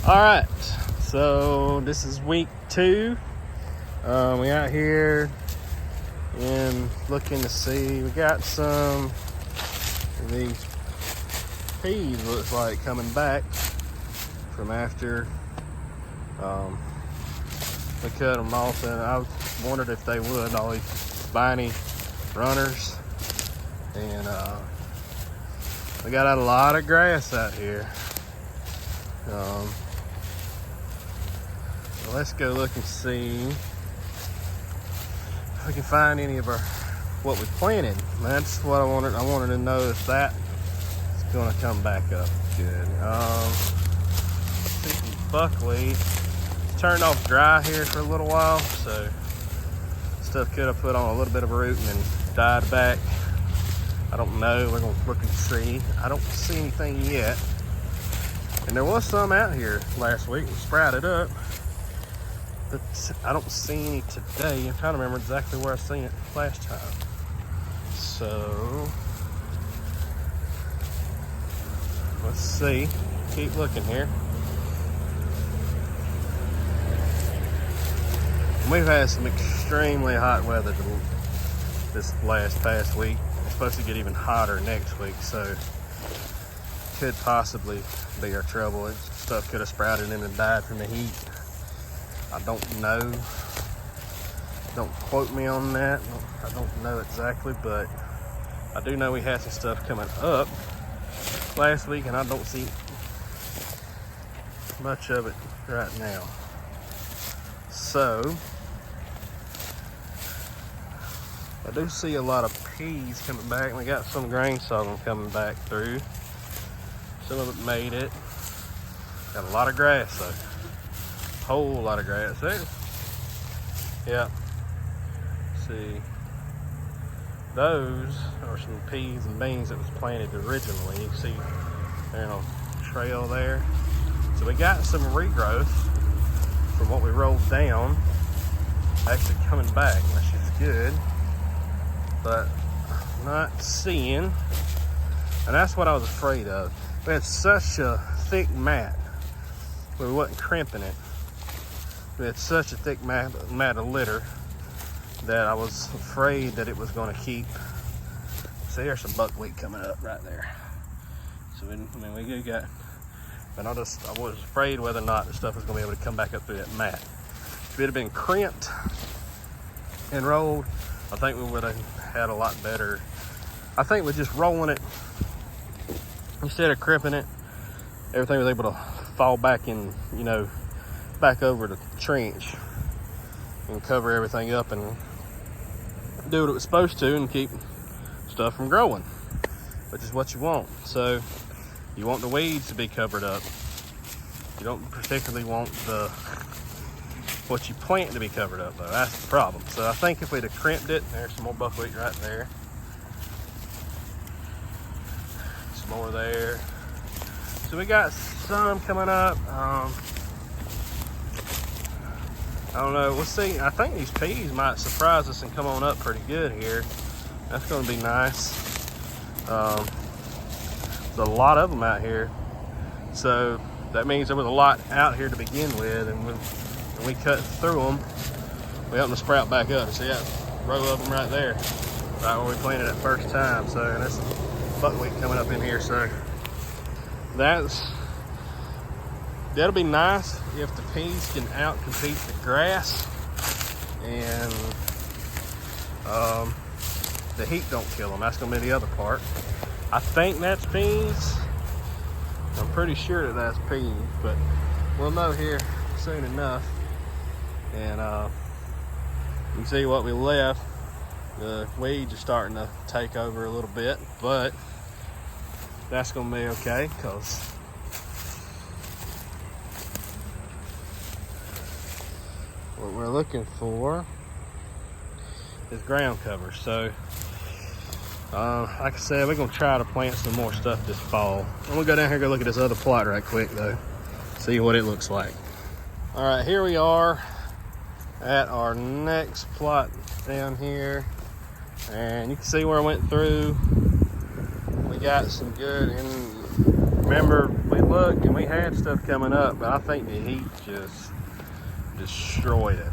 All right, so this is week 2. We out here and looking to see. We got some of these peas, looks like, coming back from after we cut them off, and I wondered if they would, all these spiny runners. And we got a lot of grass out here. Let's go look and see if we can find any of what we planted. That's what I wanted. I wanted to know if that is going to come back up good. Let's see some buckwheat. It's turned off dry here for a little while, so stuff could have put on a little bit of a root and then died back. I don't know. We're going to look and see. I don't see anything yet. And there was some out here last week and sprouted up, but I don't see any today. I'm trying to remember exactly where I seen it last time. So let's see. Keep looking here. We've had some extremely hot weather this past week. It's supposed to get even hotter next week, so could possibly be our trouble. Stuff could have sprouted in and died from the heat. I don't know. Don't quote me on that. I don't know exactly, but I do know we had some stuff coming up last week, and I don't see much of it right now. So I do see a lot of peas coming back, and we got some grain sorghum coming back through. Some of it made it. Got a lot of grass though. Whole lot of grass there. Yeah. See, those are some peas and beans that was planted originally. You can see they're on a trail there. So we got some regrowth from what we rolled down actually coming back, which is good. But I'm not seeing, and that's what I was afraid of. We had such a thick mat, we wasn't crimping it. We had such a thick mat of litter that I was afraid that it was going to keep. See, there's some buckwheat coming up right there. So we do got, and I was afraid whether or not the stuff was going to be able to come back up through that mat. If it had been crimped and rolled, I think we would have had a lot better. I think with just rolling it instead of crimping it, everything was able to fall back in, back over the trench and cover everything up and do what it was supposed to and keep stuff from growing, which is what you want. So you want the weeds to be covered up. You don't particularly want what you plant to be covered up though. That's the problem. So I think if we'd have crimped it, there's some more buckwheat right there. Some more there. So we got some coming up. I don't know, we'll see. I think these peas might surprise us and come on up pretty good here. That's gonna be nice. There's a lot of them out here. So that means there was a lot out here to begin with, and when we cut through them, we helped them sprout back up. See that row of them right there, right where we planted it first time. So, and there's buckwheat coming up in here. So that'll be nice if the peas can out-compete the grass and the heat don't kill them. That's gonna be the other part. I think that's peas. I'm pretty sure that that's peas, but we'll know here soon enough. And you can see what we left. The weeds are starting to take over a little bit, but that's gonna be okay, because what we're looking for is ground cover. So like I said, we're gonna try to plant some more stuff this fall. I'm gonna go down here and go look at this other plot right quick though, see what it looks like. All right, here we are at our next plot down here, and you can see where I went through. We got some good, and remember we look, and we had stuff coming up, but I think the heat just destroyed it.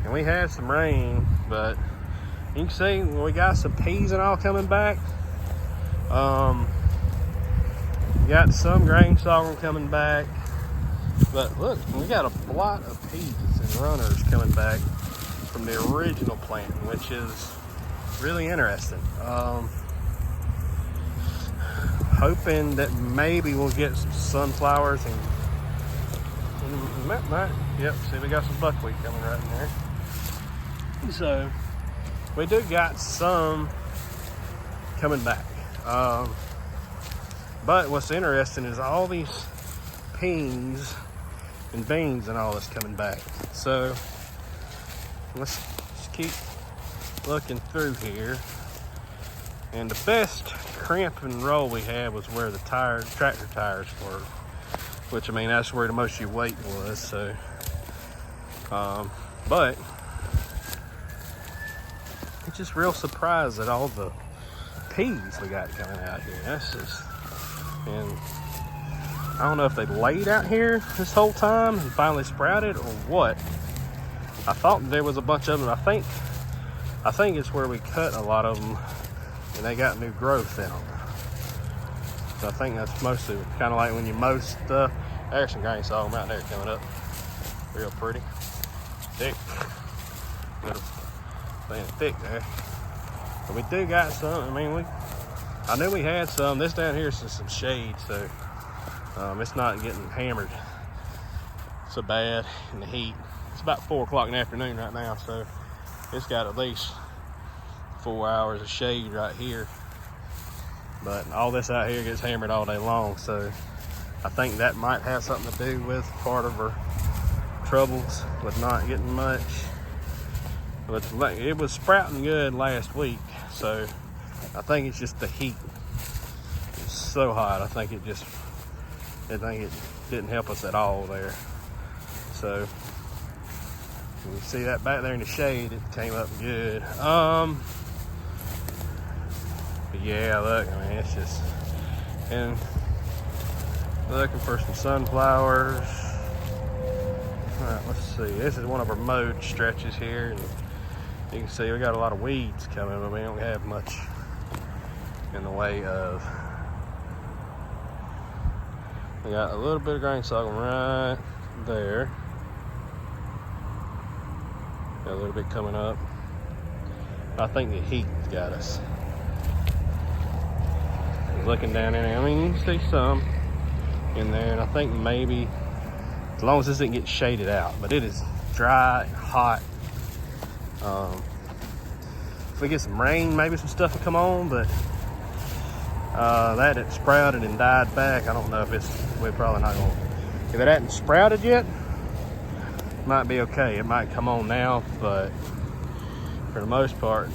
And we had some rain, but you can see we got some peas and all coming back. We got some grain sorghum coming back, but look, we got a lot of peas and runners coming back from the original plant, which is really interesting. Hoping that maybe we'll get some sunflowers and yep, see, we got some buckwheat coming right in there. So we do got some coming back. But what's interesting is all these peas and beans and all that's coming back. So let's keep looking through here. And the best crimp and roll we had was where the tractor tires were, which, I mean, that's where the most of your weight was. So, but it's just real surprised at all the peas we got coming out here. That's just, and I don't know if they laid out here this whole time and finally sprouted or what. I thought there was a bunch of them. I think it's where we cut a lot of them and they got new growth in them. So I think that's mostly kind of like when you mow stuff. There's some grain sorghum out there coming up. Real pretty. Thick. Little thing thick there. But we do got some. I mean, I knew we had some. This down here is some shade, so it's not getting hammered so bad in the heat. It's about 4 o'clock in the afternoon right now, so it's got at least 4 hours of shade right here. But all this out here gets hammered all day long, so I think that might have something to do with part of our troubles with not getting much. But it was sprouting good last week, so I think it's just the heat. It's so hot. I think it didn't help us at all there. So you see that back there in the shade, it came up good. But yeah, look, I mean, it's just, and looking for some sunflowers. All right, let's see. This is one of our mowed stretches here, and you can see we got a lot of weeds coming, but we don't have much in the way of. We got a little bit of grain sorghum right there. Got a little bit coming up. I think the heat's got us. Looking down in there, I mean, you can see some in there, and I think maybe as long as this didn't get shaded out, but it is dry and hot. If we get some rain, maybe some stuff will come on, but that it sprouted and died back. I don't know if we're probably not gonna, if it hadn't sprouted yet, it might be okay. It might come on now, but for the most part,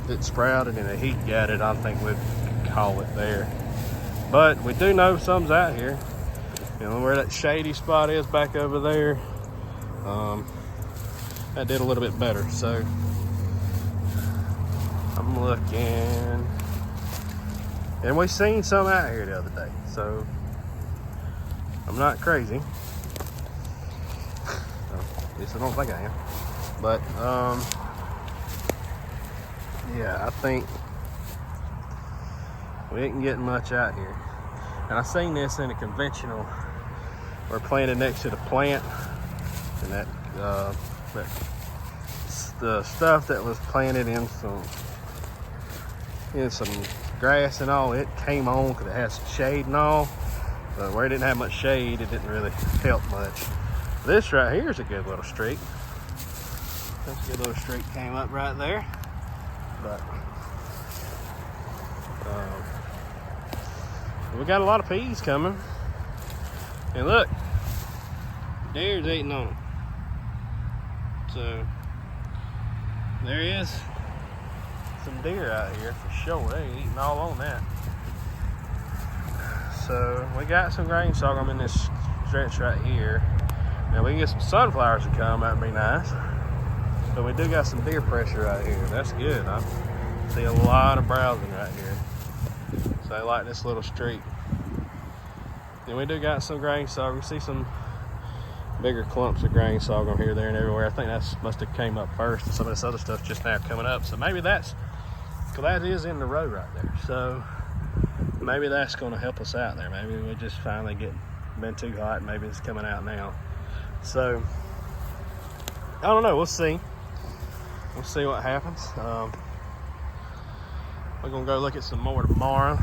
if it sprouted and the heat got it, I think we'd call it there. But we do know some's out here. You know where that shady spot is back over there. That did a little bit better. So I'm looking, and we seen some out here the other day. So I'm not crazy. At least I don't think I am. But yeah, I think we ain't getting much out here. And I seen this in a conventional, or planted next to the plant, and that the stuff that was planted in some grass and all, it came on because it has some shade and all. But where it didn't have much shade, it didn't really help much. This right here is a good little streak. That's a good little streak came up right there. But we got a lot of peas coming. And look, deer's eating on them. So there is some deer out here for sure. They ain't eating all on that. So we got some grain sorghum in this stretch right here. Now we can get some sunflowers to come, that'd be nice. But we do got some deer pressure right here. That's good. I see a lot of browsing right here. So I like this little streak. And we do got some grain sorghum. See some bigger clumps of grain sorghum here, there, and everywhere. I think that's must have came up first, and some of this other stuff just now coming up. So maybe that's, because that is in the row right there. So maybe that's going to help us out there. Maybe we just finally been too hot, and maybe it's coming out now. So I don't know. We'll see. We'll see what happens. We're gonna go look at some more tomorrow.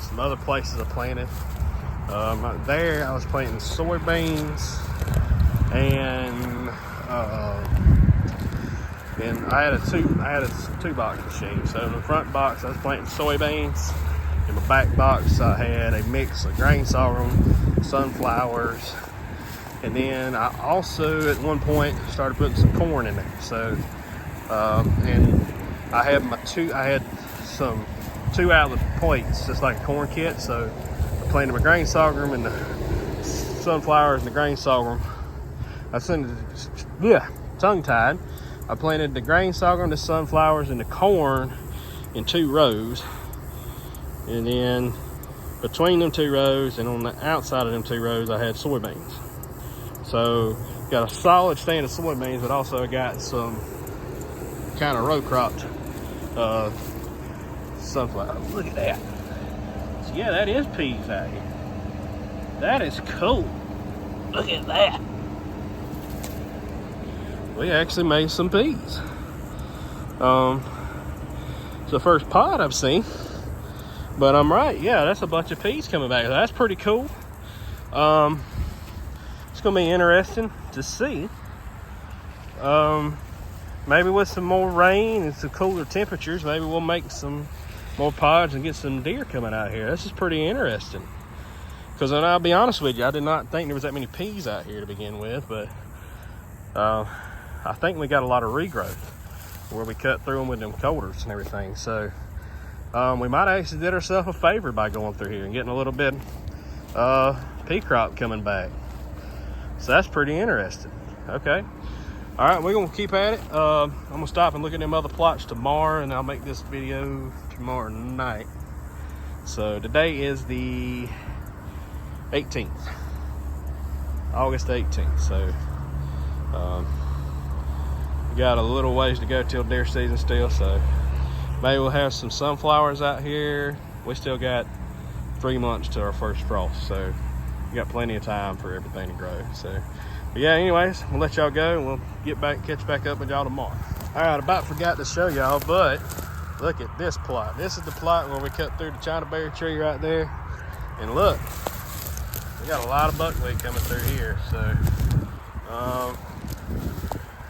Some other places I planted. Right there, I was planting soybeans, and I had a two box machine. So in the front box, I was planting soybeans. In my back box, I had a mix of grain sorghum, sunflowers, and then I also at one point started putting some corn in there. So and I had some 2 outlet plates, just like a corn kit. So I planted my grain sorghum and the sunflowers and the grain sorghum. Tongue-tied. I planted the grain sorghum, the sunflowers, and the corn in 2 rows. And then between them 2 rows and on the outside of them 2 rows, I had soybeans. So got a solid stand of soybeans, but also got some kind of row cropped sunflower. Look at that. So yeah, that is peas out here. That is cool. Look at that. We actually made some peas. It's the first pod I've seen, but I'm right. Yeah, that's a bunch of peas coming back. That's pretty cool. It's gonna be interesting to see. Maybe with some more rain and some cooler temperatures, maybe we'll make some more pods and get some deer coming out here. This is pretty interesting. Because I'll be honest with you, I did not think there was that many peas out here to begin with, but I think we got a lot of regrowth where we cut through them with them coulters and everything. So we might actually did ourselves a favor by going through here and getting a little bit pea crop coming back. So that's pretty interesting. Okay. All right, we're gonna keep at it. I'm gonna stop and look at them other plots tomorrow, and I'll make this video tomorrow night. So today is the 18th, August 18th. So we got a little ways to go till deer season still. So maybe we'll have some sunflowers out here. We still got 3 months to our first frost, so we got plenty of time for everything to grow. So. But yeah, anyways, we'll let y'all go and we'll catch back up with y'all tomorrow. All right, about forgot to show y'all, but look at this plot. This is the plot where we cut through the China berry tree right there. And look, we got a lot of buckwheat coming through here. So,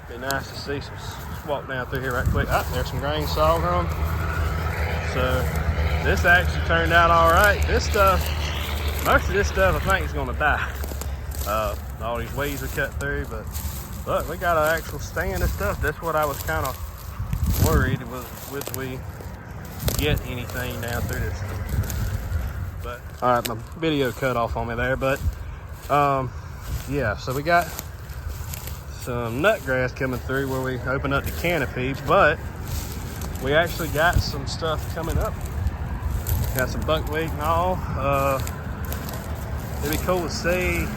be nice to see some. Let's walk down through here right quick. Oh, there's some grain sorghum. So this actually turned out all right. This stuff, most of this stuff I think is gonna die. All these weeds are cut through, but look, we got an actual stand of stuff. That's what I was kind of worried was, would we get anything down through this stuff. But all right, my video cut off on me there, but yeah, so we got some nut grass coming through where we open up the canopy, but we actually got some stuff coming up. Got some buckwheat and all. It'd be cool to see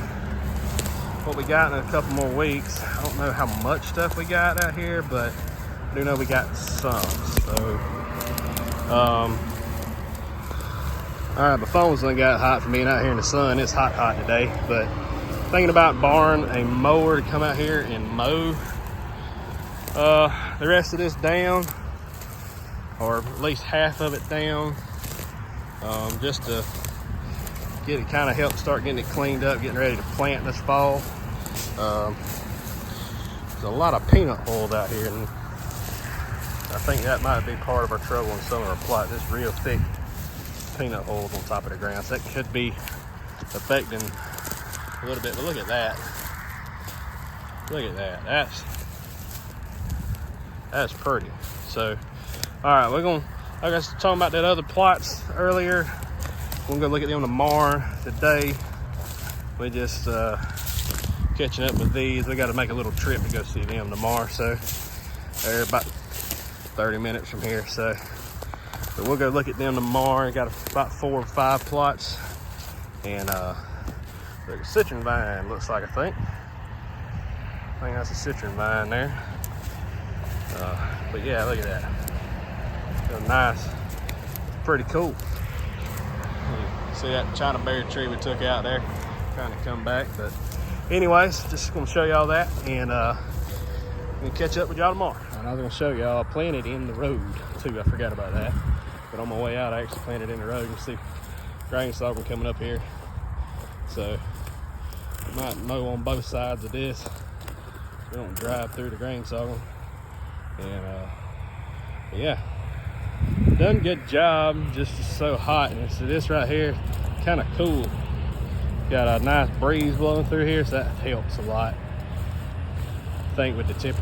what we got in a couple more weeks. I don't know how much stuff we got out here, but I do know we got some. So all right, my phone's done got hot for me out here in the sun. It's hot today, but thinking about borrowing a mower to come out here and mow the rest of this down, or at least half of it down, just to get it, kind of help start getting it cleaned up, getting ready to plant this fall. There's a lot of peanut oil out here, and I think that might be part of our trouble in some of our plot. This real thick peanut oil on top of the ground. So that could be affecting a little bit, but look at that. Look at that. That's pretty. So, all right, we're gonna, like I was talking about that other plots earlier, we're gonna look at them tomorrow. Today, we just catching up with these. We got to make a little trip to go see them tomorrow. So they're about 30 minutes from here. So, but we'll go look at them tomorrow. Got about 4 or 5 plots, and The citron vine looks like, I think that's a citron vine there. But yeah, look at that. So nice. Pretty cool. See that China berry tree we took out there? Kind of come back, but anyways, just gonna show y'all that, and we'll catch up with y'all tomorrow. And I was gonna show y'all, I planted in the road too. I forgot about that. But on my way out, I actually planted in the road. You can see grain sorghum coming up here. So I might mow on both sides of this. We don't drive through the grain sorghum. And yeah, done good job. Just so hot, and so this right here, kind of cool. Got a nice breeze blowing through here, so that helps a lot. I think with the temperature.